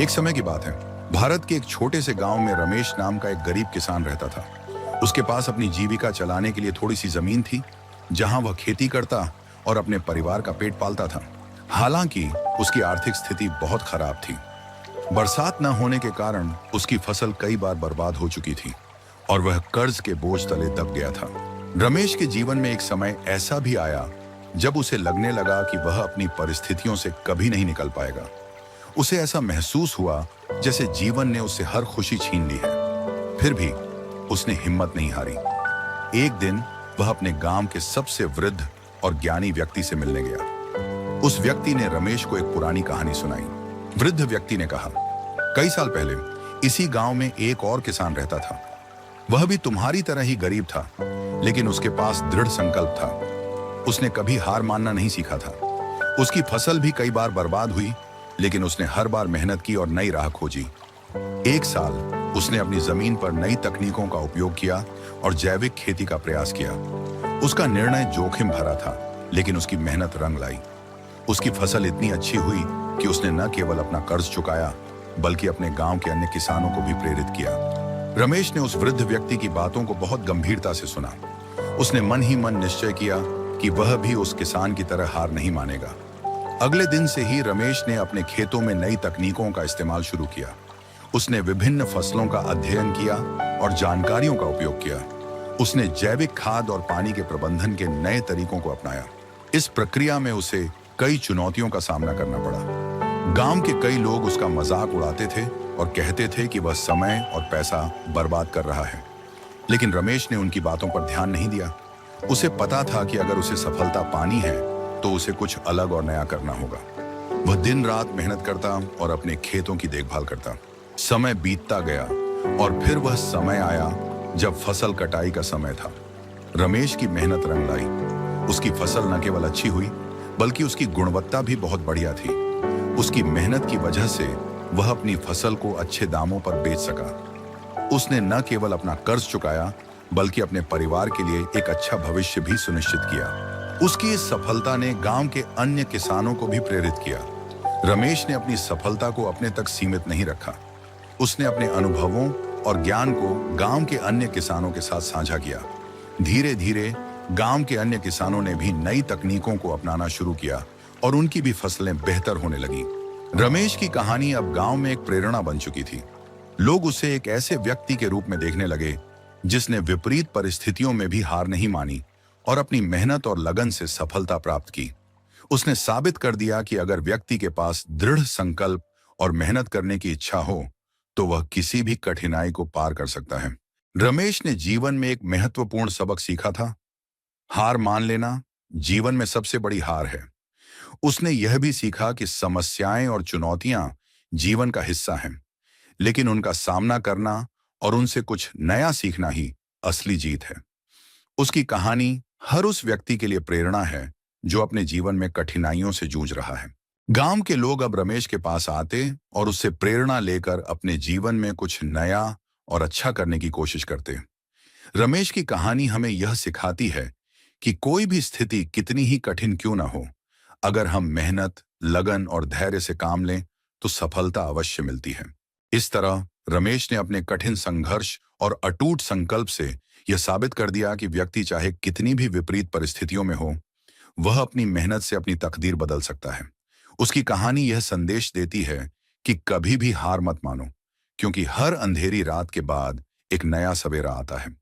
एक समय की बात है। भारत के एक छोटे से गांव में रमेश नाम का एक गरीब किसान रहता था। उसके पास अपनी जीविका चलाने के लिए थोड़ी सी जमीन थी, जहां वह खेती करता और अपने परिवार का पेट पालता था। हालांकि उसकी आर्थिक स्थिति बहुत खराब थी। बरसात न होने के कारण उसकी फसल कई बार बर्बाद हो चुकी थी और वह कर्ज के बोझ तले दब गया था। रमेश के जीवन में एक समय ऐसा भी आया जब उसे लगने लगा कि वह अपनी परिस्थितियों से कभी नहीं निकल पाएगा। उसे ऐसा महसूस हुआ जैसे जीवन ने उससे हर खुशी छीन ली है। फिर भी उसने हिम्मत नहीं हारी। एक दिन वह अपने गांव के सबसे वृद्ध और ज्ञानी व्यक्ति से मिलने गया। उस व्यक्ति ने रमेश को एक पुरानी कहानी सुनाई। वृद्ध व्यक्ति ने कहा, कई साल पहले इसी गांव में एक और किसान रहता था। वह भी तुम्हारी तरह ही गरीब था, लेकिन उसके पास दृढ़ संकल्प था। उसने कभी हार मानना नहीं सीखा था। उसकी फसल भी कई बार बर्बाद हुई, लेकिन उसने हर बार मेहनत की और नई राह खोजी। एक साल उसने अपनी जमीन पर नई तकनीकों का उपयोग किया और जैविक खेती का प्रयास किया। उसका निर्णय जोखिम भरा था, लेकिन उसकी मेहनत रंग लाई। उसकी फसल इतनी अच्छी हुई कि उसने न केवल अपना कर्ज चुकाया, बल्कि अपने गांव के अन्य किसानों को भी प्रेरित किया। रमेश ने उस वृद्ध व्यक्ति की बातों को बहुत गंभीरता से सुना। उसने मन ही मन निश्चय किया कि वह भी उस किसान की तरह हार नहीं मानेगा। अगले दिन से ही रमेश ने अपने खेतों में नई तकनीकों का इस्तेमाल शुरू किया। उसने विभिन्न फसलों का अध्ययन किया और जानकारियों का उपयोग किया। उसने जैविक खाद और पानी के प्रबंधन के नए तरीकों को अपनाया। इस प्रक्रिया में उसे कई चुनौतियों का सामना करना पड़ा। गांव के कई लोग उसका मजाक उड़ाते थे और कहते थे कि वह समय और पैसा बर्बाद कर रहा है, लेकिन रमेश ने उनकी बातों पर ध्यान नहीं दिया। उसे पता था कि अगर उसे सफलता पानी है तो उसे कुछ अलग और नया करना होगा। वह दिन रात मेहनत करता और अपने खेतों की देखभाल करता। समय बीतता गया और फिर वह समय आया जब फसल कटाई का समय था। रमेश की मेहनत रंग लाई। उसकी फसल न केवल अच्छी हुई, बल्कि उसकी गुणवत्ता भी बहुत बढ़िया थी। उसकी मेहनत की वजह से वह अपनी फसल को अच्छे दामों पर बेच सका। उसने न केवल अपना कर्ज चुकाया, बल्कि अपने परिवार के लिए एक अच्छा भविष्य भी सुनिश्चित किया। उसकी इस सफलता ने गांव के अन्य किसानों को भी प्रेरित किया। रमेश ने अपनी सफलता को अपने तक सीमित नहीं रखा। उसने अपने अनुभवों और ज्ञान को गांव के अन्य किसानों के साथ साझा किया। धीरे धीरे गांव के अन्य किसानों ने भी नई तकनीकों को अपनाना शुरू किया और उनकी भी फसलें बेहतर होने लगी। रमेश की कहानी अब गांव में एक प्रेरणा बन चुकी थी। लोग उसे एक ऐसे व्यक्ति के रूप में देखने लगे जिसने विपरीत परिस्थितियों में भी हार नहीं मानी और अपनी मेहनत और लगन से सफलता प्राप्त की। उसने साबित कर दिया कि अगर व्यक्ति के पास दृढ़ संकल्प और मेहनत करने की इच्छा हो, तो वह किसी भी कठिनाई को पार कर सकता है। रमेश ने जीवन में एक महत्वपूर्ण सबक सीखा था। हार मान लेना जीवन में सबसे बड़ी हार है। उसने यह भी सीखा कि समस्याएं और चुनौतियां जीवन का हिस्सा हैं, लेकिन उनका सामना करना और उनसे कुछ नया सीखना ही असली जीत है। उसकी कहानी हर उस व्यक्ति के लिए प्रेरणा है जो अपने जीवन में कठिनाइयों से जूझ रहा है। गांव के लोग अब रमेश के पास आते और उससे प्रेरणा लेकर अपने जीवन में कुछ नया और अच्छा करने की कोशिश करते। रमेश की कहानी हमें यह सिखाती है कि कोई भी स्थिति कितनी ही कठिन क्यों ना हो, अगर हम मेहनत, लगन और धैर्य से काम लें तो सफलता अवश्य मिलती है। इस तरह रमेश ने अपने कठिन संघर्ष और अटूट संकल्प से यह साबित कर दिया कि व्यक्ति चाहे कितनी भी विपरीत परिस्थितियों में हो, वह अपनी मेहनत से अपनी तकदीर बदल सकता है। उसकी कहानी यह संदेश देती है कि कभी भी हार मत मानो, क्योंकि हर अंधेरी रात के बाद एक नया सवेरा आता है।